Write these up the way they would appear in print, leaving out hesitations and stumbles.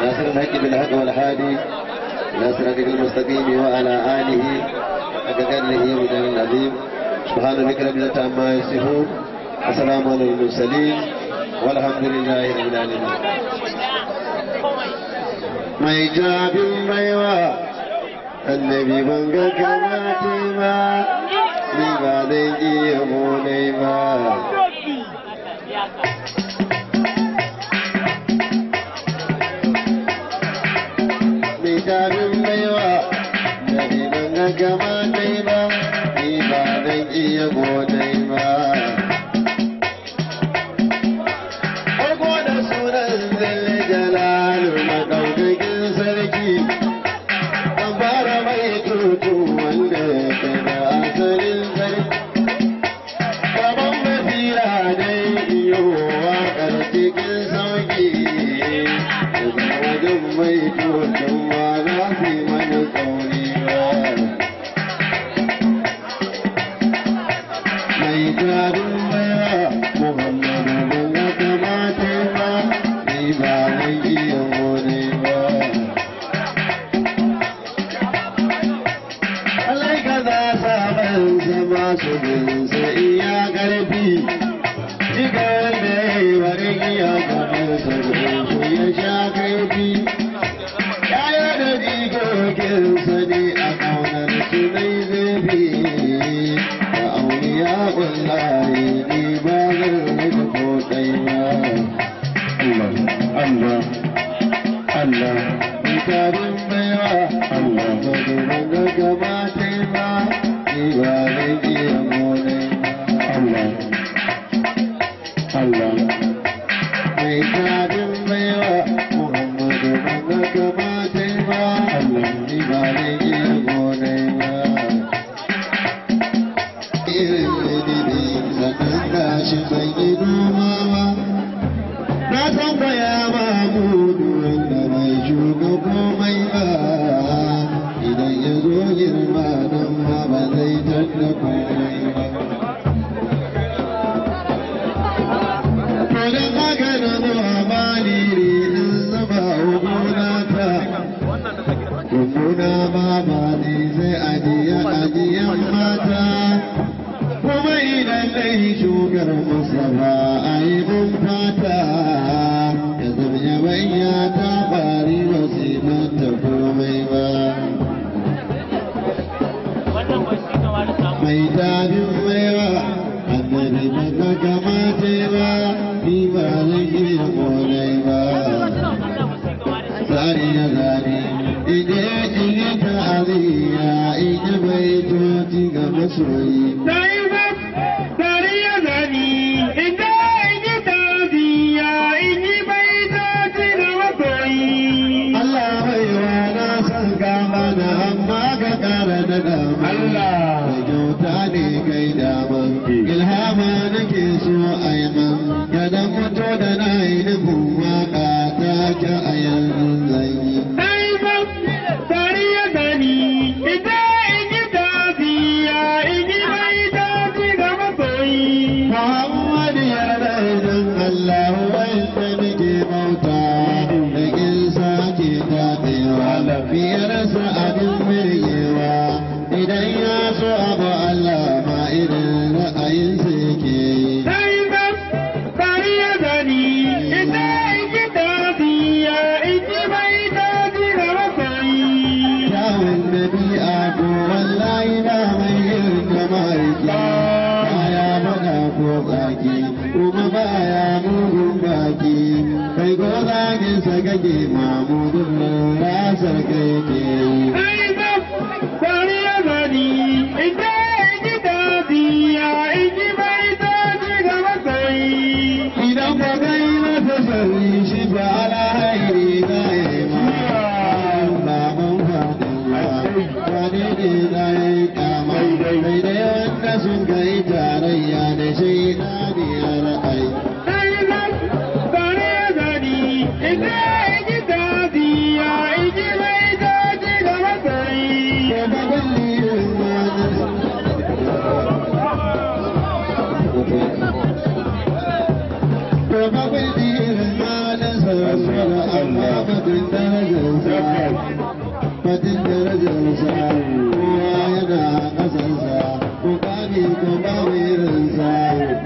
ناصر الحق بالحق والهادي إلى صراطك المستقيم وعلى آله وقدره وجل العظيم سبحان ربك رب العزة عما يصفون وسلام على المرسلين والحمد لله رب العالمين. mai jabin baiwa annabi ban ga kamata ba ni ba zan iya monai ba mai jabin baiwa annabi ban ga kamata ba ni ba zan iya monai ba farko da sunan zai jalalu madaukakin sarki an fara mai tutu wanda ke da asalin sarki gaban basira dai iyo waƙar cikin sauƙi daga wajen mai tutun ma za su yi mana tsauri ba mai jarin baya muhammadu ban ga kamata ba ni ba zan iya wani ba alaika za saban zama su binsa iya ƙarfi shiga wanda ya yi wani iya kamar sabon su ya sha kaifi yaya da jikokinsa ne a ƙaunar su nai zafi da auliya wallahi ni ba zan rage ko ɗai ba Allah Allah mitabin baiwa Allah ba da ga gabata ba ni ba zan iya mone Allah Allah mai tabin baiwa Muhammadu ba ga gabata ba Allah ni ba zan iya mone ba irin ne zanen gashi bai yi noma ba na san baya ma mudu wanda bai shuka komai ba idan ya zo girma nan ma ba zai tanda komai ba kodin haka na zuwa maliri in zaba hukuna ta hukuna ma ba ne sai ajiyan mata kuma idan dai shugar musafa a yi mun fata ya zama yabanya ta fari ba su yi mata komai ba mai tabin baiwa annabi ba ka kamata ba ni ba zan iya komai ba tsari na zari ije ije ta ariya ije bai toti ga masoyi Allah da kyauta ne kai daman ilhama nake so a yaman kada mutu da na yi nufin waka ta ki a yanzu zanyi Muhammadu yarda idan Allah wanda nake bauta da kinsa ke taɗewa lafiyarsa abin birgewa idan ya so abu Allah ma irin ra'ayinsa yake yi. Kyawun dabi'a ko wallahi na mai irin kamar ki baya faɗa ko tsaki kuma baya mugun baki kai ko zaginsa kake mamudin rasar kai ke yi. Idan ka kai masa sarri shi ba alhairi na yi ma baban fadin wane ne na yi kama mai da yadda sun kai tarayya da shi na biyar ai. Fatin darajarsa kowa yana ƙasarsa ko kani ko ba irinsa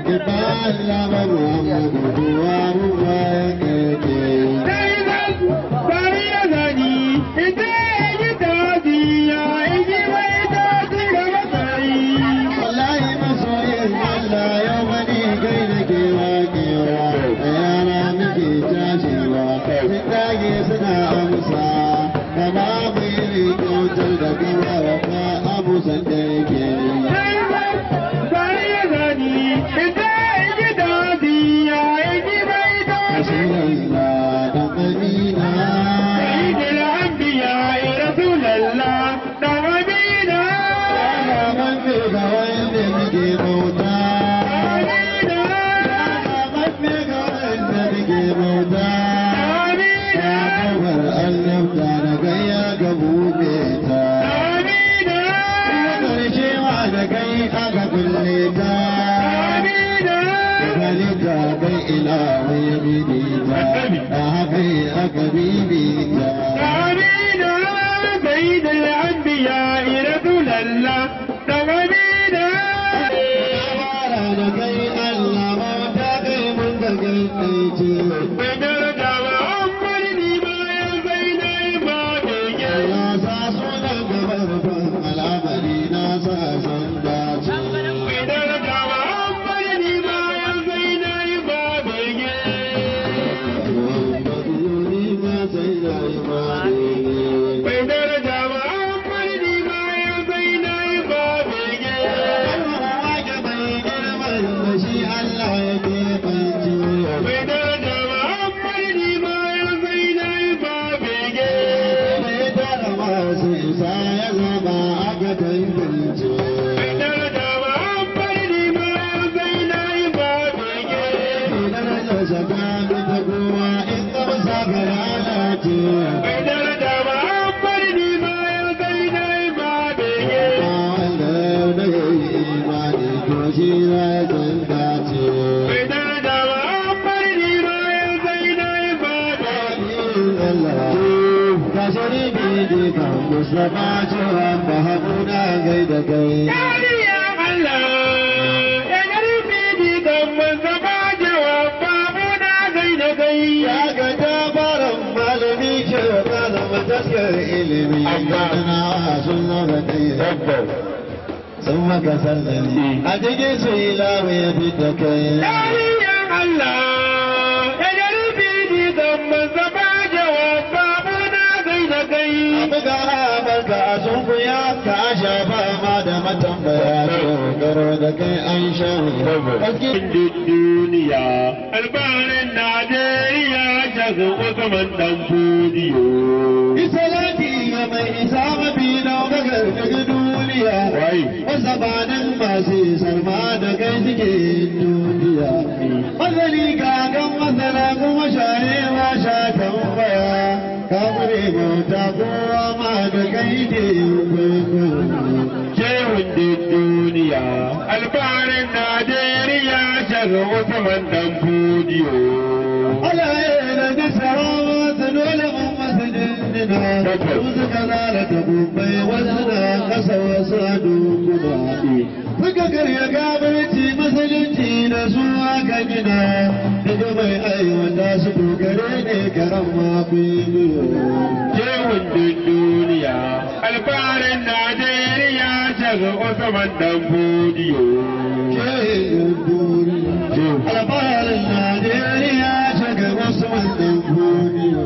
ke ba Allah ba Muhammadu kowa ruwa ya kake bari ya gani ita yi tafiya iji mai tafi da matsayi wallahi masoyin Allah yau bani kai da kewa kewa da yara muke tashewa sun dage suna amsa kama mai kyautar da gaba wa ka abu sanda yake bari ya gani ita yi tafiya iji mai tafi da madina sayyidul anbiya rasulallah da madina ya mafi ga wanda muke bauta amina ya mafi ga wanda muke bauta amina ya kawar annabta da gayya ga buɗe ta amina ya karshe ma da kai aka kulle ta amina halitta bai ilawa ya bidita a haka aka bibita amina sayyidul anbiya rasulallah da madina da kai Allah ma ta kai mun da gaske bai daraja ba amma ni bayan zainai ba da ke ya sa sunan gaban al'amari na sa san dace bai daraja ba amma ni bayan zainai ba da ke ni ma zainai ba bai daraja ba amma ni bayan zainai ba da ke wake bai girman da shi Allah ya ke banci bai daraja ba amma ni bayan zainai ba da ke bai dara masu isa ya zama aka tantance bai daraja ba amma ni bayan zainai ba da ke bai daraja saka ta kowa in ka masa lalace bai daraja ba amma ni bayan zainai ba da ke wanda da yayi imani to shi ya san dace bai daraja ba amma ni bayan zainai ba da ke Allah ka shari bi kan Mustafa cewa ba hakuna gaida kai ya Allah ya gari bi kan Mustafa cewa ba hakuna gaida kai ya ga dabaran malami ce ba zama taskar ilimi na sun zama kai sun maka sallani a cikin su ilawa ya fi da kai ya Allah ya gari bi kan Mustafa cewa ba hakuna gaida kai buga barka a sunkuya ka shafa ma da matambaya dogaro da kai an sha bakin duniya albarin Najeriya jago Usman dan Fodiyo isalati ya mai isa mafi daukagar daga duniya wasa banan masu sarma da kai suke duniya mazali kakan masana kuma sharewa sha tambaya kamure bauta kowa ma da kai ne shehun duniya alfarin Najeriya shaga Usman dan Fodiyo Allah ya da sarawa ta dole mun masa dindina su suka lalata gumbai wasu da kasa wasu a dukuna suka karya gabarci musulunci da su aka gina daga mai aiwata su dogare ne karan mafi shehun duniya alfarin Najeriya shaga Usman dan Fodiyo shehun duniya alfarin Najeriya shaga Usman dan Fodiyo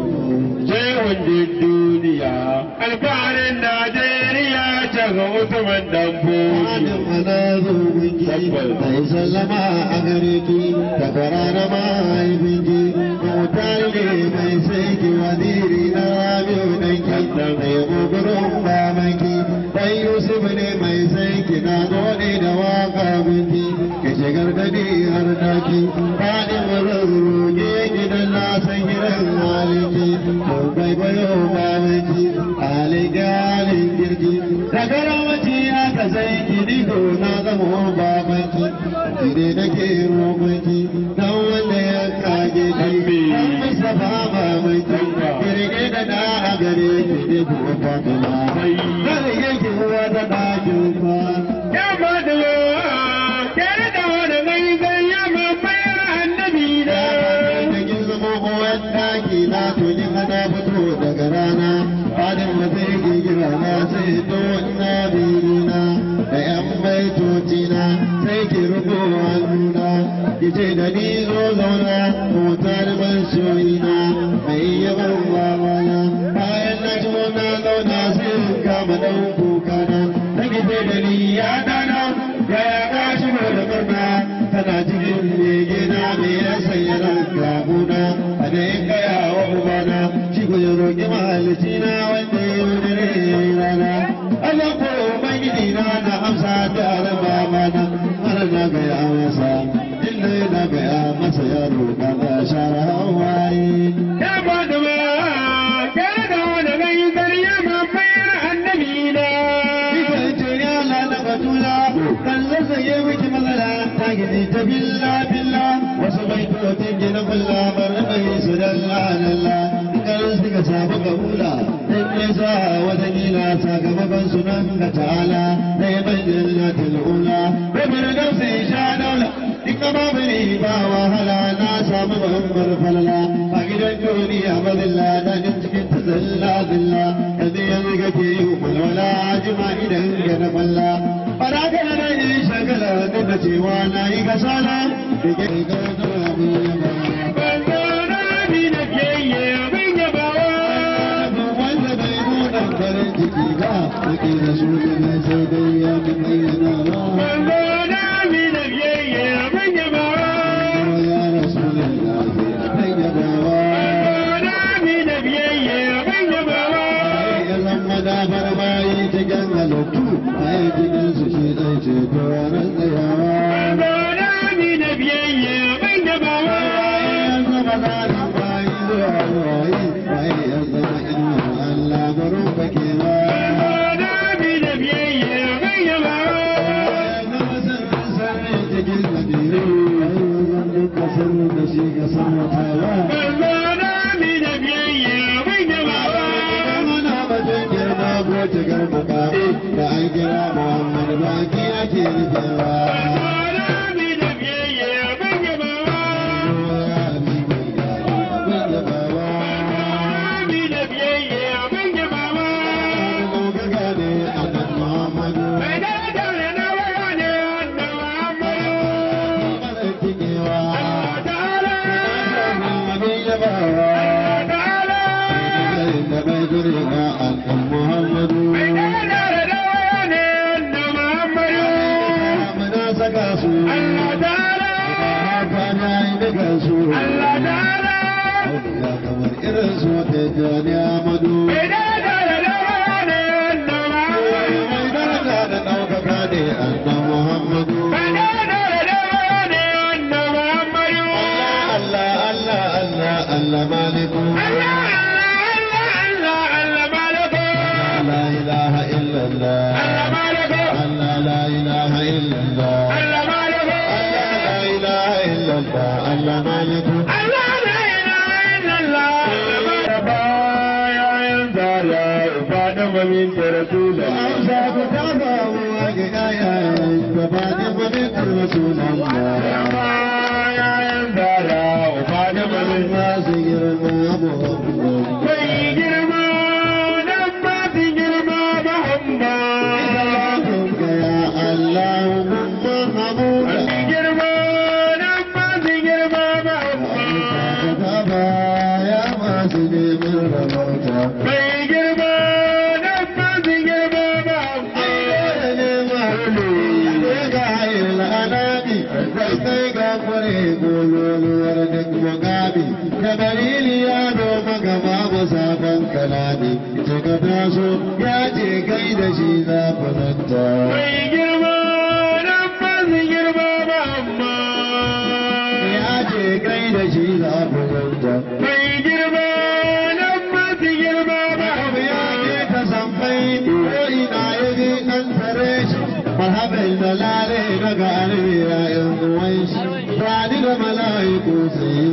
shehun duniya alfarin Najeriya shaga Usman dan Fodiyo ana zo gunki mai sallama a gare ki da kwarara mahaifinki mutar ne mai sai ki waziri na biyu ɗanki mai gugurin babanki dan Yusuf ne mai sai ki na gode da waka gunki ki shigar da ni har daki faɗin wurin roge gidan na san gidan halinki ko bai bayo babanki halin girki daga rawaci aka sai ki digo na zama babanki ire nake roƙonki dan wanda ya kage ki dan Mustafa babanki ce kuwa fatima zan yake uwa ta ɗakin fa ya fatima tare da wani gaigan ya mamayar annabi da da kin zama uwan ɗaki na to kin hana fito daga rana fadin da zai gira na sai to ina birina da yan baitoci na sai ki rubo hannuna ki ce da ni zo zauna motar ban shoyina mai yaban babana bayan na ci na zauna sai in kama dan kuka na ki ce da ni ya dana ya ka shigo da murna kana cikin bege na me ya sanya ran gabuna a da in gaya wa ubana shi ko ya roƙi mahalicci na wanda ya yi dare ya yi rana Allah ko ubangiji na na amsa da raba mana har na gaya masa inda na gaya masa ya roƙa ba shara hawaye ya ba da ma kare da wani gani zariya ma bayar annabi na ita ce ya lana batula kan zasa yi wiki matsala ta gidi ta billa billa wasu baitocin gina kulla bar mai su dalla dalla kan suka samu kabula dan ya sa wata gila sakamakon sunan da ta'ala da ya bayyana tilula bai bar gamsa sha daula duka babu ne ba wahala na samu babbar falala a gidan duniya madalla da jin cikin ta zalla zalla yanzu yanzu kake yi walwala jima idan ga na kwalla fara ka na yi shagala duk da cewa na yi kasala da ke gautar abu ya ba farin ciki ba wake da su ne sai dai ya fi bayyana ba wanda na mi da biyayya abin yabawa ya rasu da lafiya abin yabawa wanda na mi da biyayya abin yabawa ya zama da barbayi cikin halittu a yi cikin su shi ɗai ce doron tsayawa wanda na mi da biyayya abin yabawa ya zama da barbayi zuwa ruwayi bayan ya zama inu Allah baro bake ba da bi da biyayya bai yaba na masarin sarri cikin madina zan duka sarri da shi ga sarrafawa da bi da biyayya bai yaba muna batun girma ko cigar mukami da an kira Muhammad baki ake rufewa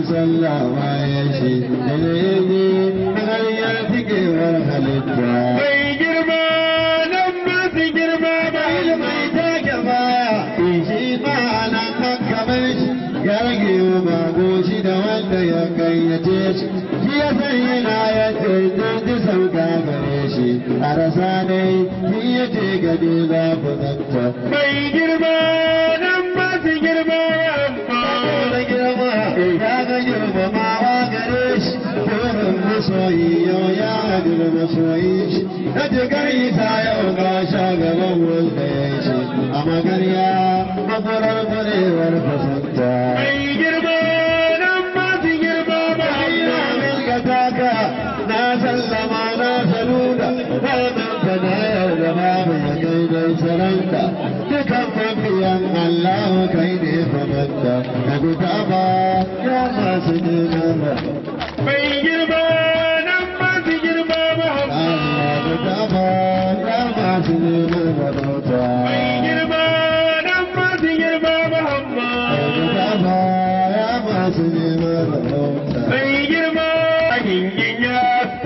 sallah bayan shi da ne har ya tike war halitta kaunace shi shi ya san yana ya ce sauka gare shi a rasa dai shi ya ce gani za ku zanta mai girma nan masu girma da girma ya ga girmamawa gare shi domin masoyi yau ya haɗu masoyi shi na jigar isa yau ga shagaban wanda ya shi a magarya makwarar kwarewar fasanta mai girma nan masu girma na sallama na saluda ranar ta na yarda babu ya kai don sarauta dukan mafiyan Allah kai ne famanta ka guda ba ya masu neman ba mai girma nan masu girma Allah guda ba ya masu neman ba dauta mai girma nan masu girma ka guda ba ya masu neman ba dauta mai girma ginginya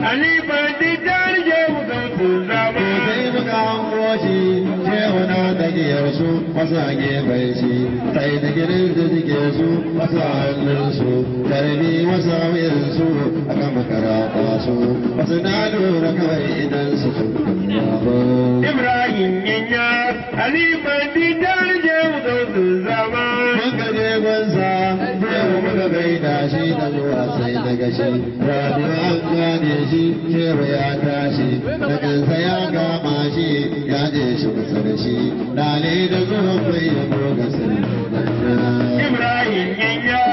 alifan dijar jehu gautun zama sai muka hango shi shehu na dagiyar su wasu a gefen shi sai da girin da suke su wasu a hannun su karbi wasu a wuyan su a kama karata su wasu na lura kawai idan su Ibrahim Yinya alifan dijar jehu gautun zama mun gaje gwansa shehu muka gaida shi da zuwa sai daga shi radio an gane shi shehu ya tashi da kansa ya gama shi ya je shi kusa da shi dale da zuwa mai yabo ga sani Ibrahim Yinya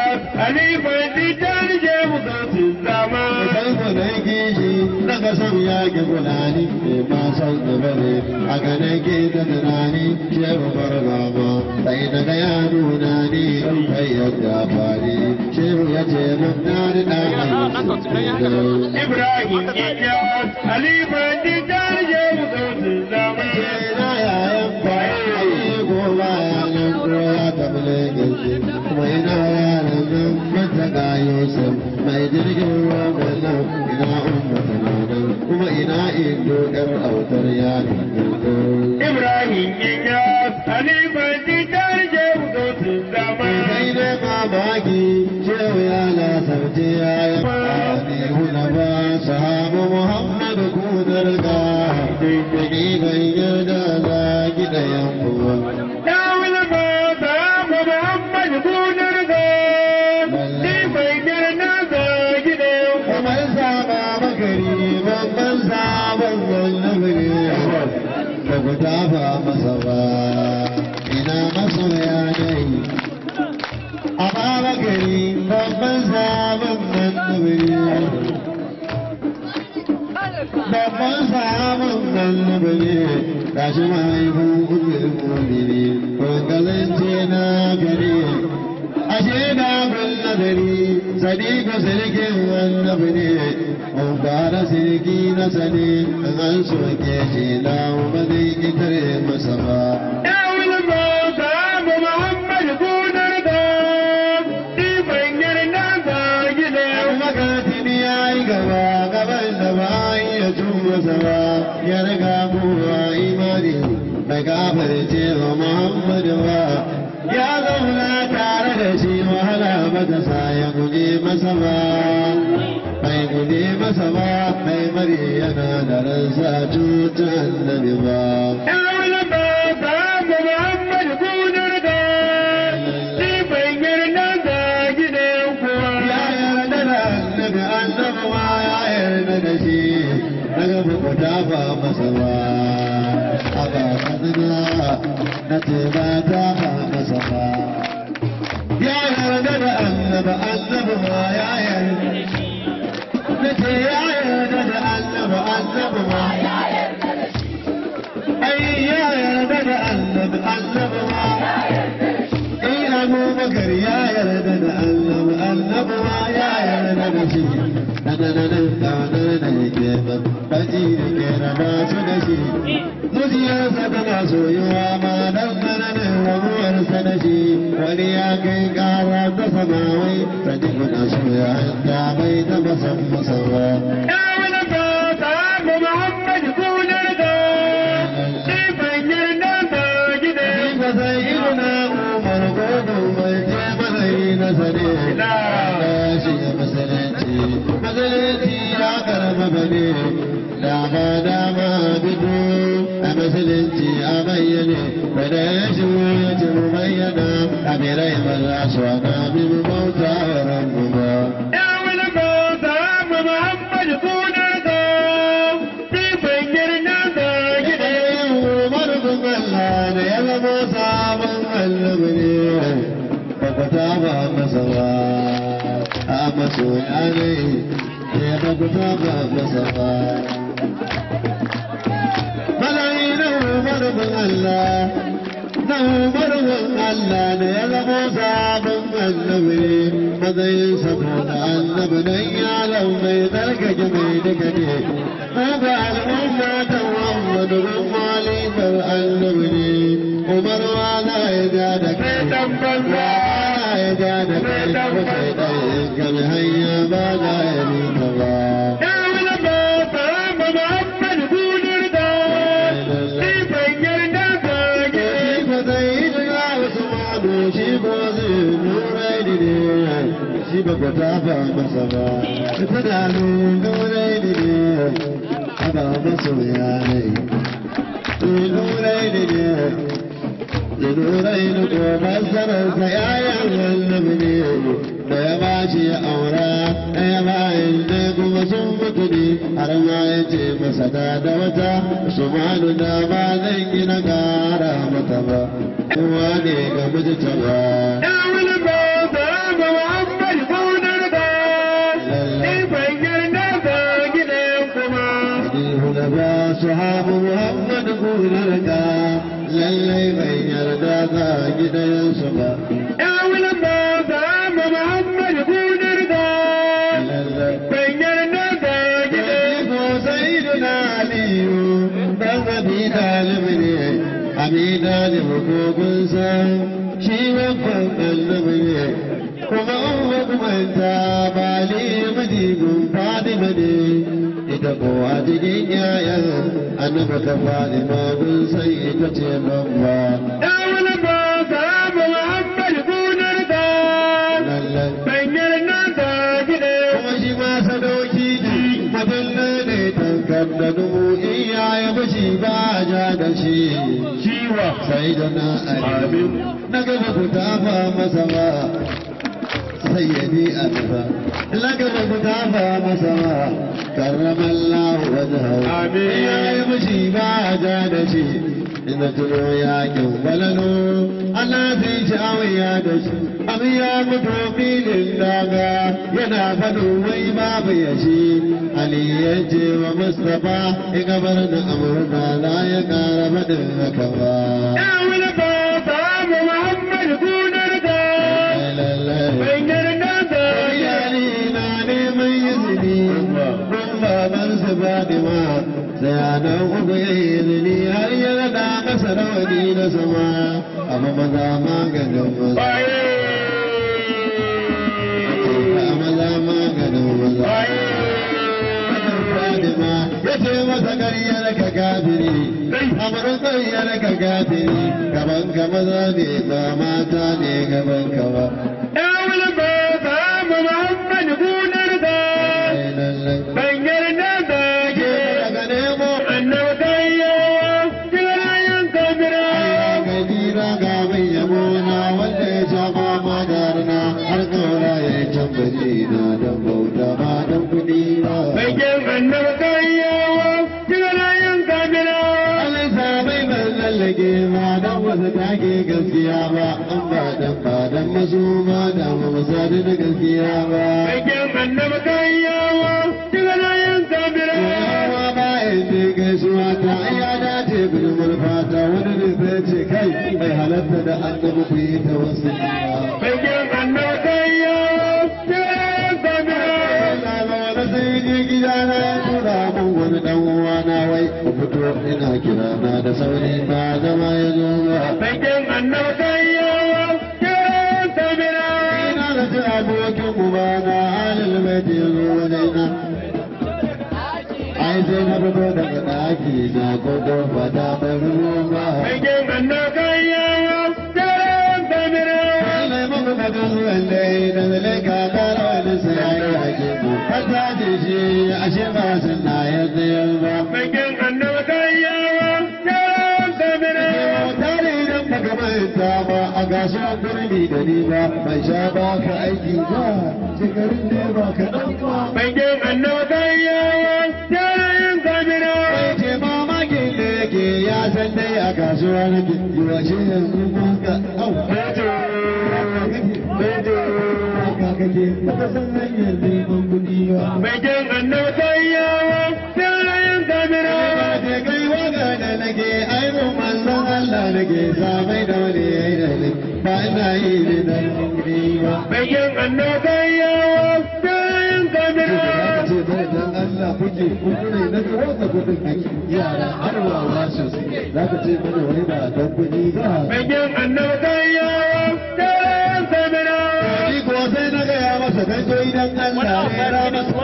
alifan dijar jehu gautun zama sai ku da kishi daga son ya ki fulani ne ma son da bane a ganin ke da tunani shehu fargama sai daga ya nuna ni kai yadda fari shehu ya ce mun na da ɗan Ibrahim Yinya alifan dijar jehu gautun zama na yayan kwaye goma yanan koya ta mulkin shi kuma ina yaran nan mataka yusuf mai jirgin ruwa nan ina ummata nan kuma ina indo yar autar yaran Ibrahim Yinya alifan dijar jehu gautun zama sai dai mamaki shehu ya lasarce ya yi fadi huna ba sahabu muhammadu kudar ga ni ban yarda za ki da yankuwa Dawul ba ta mu Muhammad gunar ga ni bai girna ga gidan kamar saba makari babban sabon wannan da ku tafa masa ba ina masoya dai a baba gari babban sabon wannan babban sabon wannan ga shi mahaifin kudin mumini kwangalance na gari ashe da kulla gari sadiqa sirkin annabi ne mun fara sirki na sani an soke shi na ba zai kitare masa ba Dawul ba ta mu Muhammad gunar ga ni bai girna ga gidan magatin ya yi gaba gaban da ba ya tura sama ya riga kowa imani da gafarce wa Muhammadu ba ya zauna tare da shi wahala mata sa ya guje masa ba bai guje masa ba bai bari yana da ransa cuta annabi ba Dawul ba ta mu Muhammad gunar ga ni bai girna ga gidan kuwa ya yarda da annabi annabi ma ya yarda da shi daga buku tafa masa ba a ba kadina na ce ba tafa masa ba ya yarda da annabi annabi ma ya yarda na ce ya yarda da annabi annabi ma ai ya yarda da annabi annabi ma in abu bakar ya yarda da annabi annabi ma ya yarda da shi nanananan kawanar da yake ba baji da ke raba su da shi zuciyarsa tana soyuwa ma dan nananin rabuwarsa da shi wani ya kai kara ta samawai sadi kuna soya da bai taba san masa ba Dawul ba ta mu Muhammad gunar ga ni bai girna ga gidan ba sai ina umar godon mai ce mana yi na sane La. shi ya musulunci ne da ya shi wuce mu bayyana kabirai ba za su hana bi mu bauta wa ranmu ba. Ya wani bauta ma Muhammad sunan ka, sifan girna da gida. Marufin Allah da ya zama sabon annabi ne, ba ku taba masa ba, a masoya ne, ya ba ku taba masa ba. Marufin Allah da ya zama sabon annabi matsayin saboda annabi don yaron mai tsarkake mai duka ne. Muga al'umma ta Muhammadu bin malikar annabi ne. Umar wala ya ja da kai, wala ya ja da kai, wata ɗaya kan hanya ba za ya nuna ba. Shi ba ku tafa masa ba, ita da nurai ne a ba maso yanayi. Nurai ne nurai ne ko masararsa yayan wallabi ne da ya ba shi ya aura ɗaya bayan da kuma sun mutu ne har ma ya ce masa da wata su manu da ba zan gina ƙara mata ba. Kowa ne ga mijita ba. Sahabu Muhammad gunarka lallai bai yarda za gidansu ba. Ya wani ba za mu Muhammad gunarka bai yarda za gidansu ba. Sai duna Aliyu dan Abi Talib ne, Abi Talib ko kun san shi babban annabi ne. Kuma uwa kumanta ba ne madigun Fatima ne. Ita kowa cikin yayan annaba ta faɗi magun sai ita ce babba. Ya wani ba za mu Muhammad gunar da banyar nan da gida. Kuma shi ma sadauki ne abin ne tankar da dubu in yaya bashi ba ja da shi. Ciwa sai da na Ali na gaba ku tafa masa ba. Sai ya bi a tafa na gaba ku tafa masa ba. كرم الله وجهه يا يمشي بعد دشي إن تلو يا كمبلنو أنا في شاوي يا دشي أبي يا متوبي لله ينا فدو ويما بيشي علي يجي ومصطفى إقبرنا أمرنا لا يقارب دلكوا يا ولبابا محمد كون ردا بين النادا يا لينا من يزني baban su Fatima sai a nan uku ya yi izini har ya gada masa rawani na sama amma maza maganin maza. Maza maganin maza. Fatima ya ce masa ƙaryar ka gafiri, amurin ƙaryar ka gafiri, gaban ka maza ne ba mata ne gaban ka ba. Ya wani ba za mu Muhammad gunar da banyar da zage daga nemo annabtayya jirayen kabira. Kadira ga mai yabona wanda ya shafa madarna har kaura ya tambari na don bauta ba don kuɗi ba. Bakin annabtayya jirayen kabira. Allah sa bai ban lallage ba don wasu take gaskiya ba an ba dan masu ba da masu da gaskiya ba. Bakin annabtayya jirayen kabira. Yawa ba ya ce gaisuwa ta ya dace bilmar fata wani ne zai ce kai bai halatta da annabi ku yi ta wasu ba. Bakin annabtayya jirayen kabira. Wani sai je gidana ya tura mun wani dan uwana wai ku fito ina kira na da sauri ba zama ya zo ba. Bakin annabtayya jirayen kabira. Ina da ji abokin ubana halin mai je zo wajena. Ai sai na fito daga ɗaki na kodo fata bai ruwa ba. Bakin annabtayya jirayen kabira. Sai muku ka ga zuwan dai da zale ka kara wani sai ya ake mu. Fata ce shi ashe ba sun na yadda yau ba. Bakin annabtayya jirayen kabira. Ta kasuwan birni da ni ba mai sha ba ka aiki ba shekarun ne ba ka ɗan ba Bangin annabawan yawa yanayin kabira. mai ce mamakin da yake ya san dai a kasuwa nake yi wa shi yanzu maka au Beto. haka kake baka san hanyar neman kuɗi ba Bangin annabawan yawa yanayin kabira. da kai waka da nake ai mun manzon Allah nake samai da wani yayi da ni ba ina yi ne dan kuɗi ba Bangin annabawan yawa yanayin kabira. ce bai dan Allah kuke kuskure na tsoro da kudin ake yara har wa wasu za ka ce mana wani ba dan kuɗi ba Bangin annabawan yawa yanayin kabira. ni ko sai na gaya masa kai zo idan Allah ne ra masa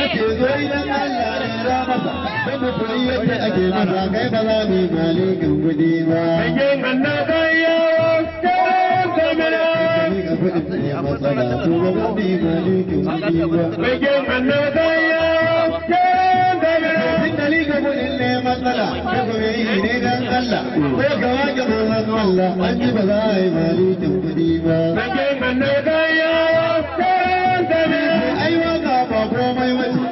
ake zo idan Allah ne ra masa sai mu koyi yadda ake masa kai ba za mu yi malikin kuɗi ba Bangin annabawan yawa yanayin kabira. ni ka kuɗin ne matsala to ba za mu yi malikin kuɗi ba Bangin annabawan yawa yanayin kabira. Duk da liga kuɗin ne matsala, ko kuma yi ne dan Allah, ko ka wake manzon Allah, an ji ba za a yi malikin kuɗi ba. Bangin annabawan yawa yanayin kabira. Ai waka ba komai mace,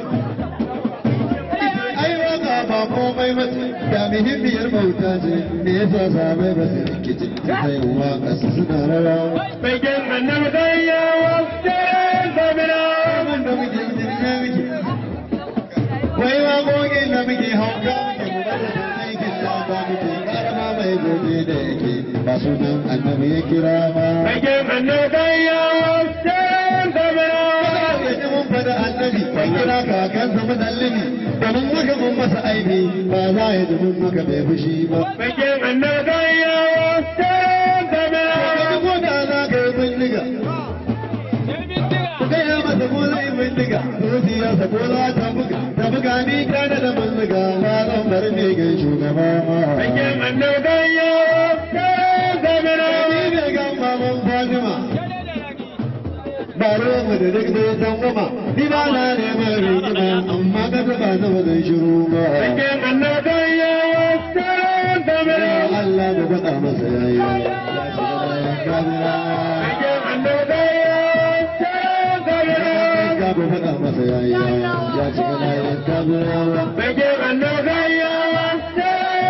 ai waka ba komai mace, da muhimmiyar bauta ce, me yasa sabai ba su rikici, sai waka su suna rawa. Bangin annabawan yawa yanayin kabira. Abin da muke jirga muke, wai waƙoƙin da muke hauka muke, mu bada aikin laba muke, ƙarama mai gobe da yake, ba sunan annabi ya kira ba. Bangin annabawan yawa yanayin kabira. Yaji mun fada annabi, ban kira kakansa mudallimi, domin haka mun masa aibi, ba za ya ji mun maka bai fushi ba. Bangin annabawan yawa yanayin kabira. Wani ko da za ka yi bindiga, ku gaya masa ko zai bindiga, zuciyarsa ko za ta buga ni kana da bindiga, ba zan bar begen shugaba ma. Bangin annabawan yawa yanayin kabira. Ni bai gan baban Fatima. Ba ruwanmu da duk da san gama, ni ba na neman rigima, amma ka taba zama zan shiru ba. Bangin annabawan yawa yanayin kabira. Allah mu faɗa masa yayi, ya shiga bayan kamera. Bangin annabawan yawa yanayin kabira. Ka mu faɗa masa yayi, ya shiga bayan kamera. Bangin annabawan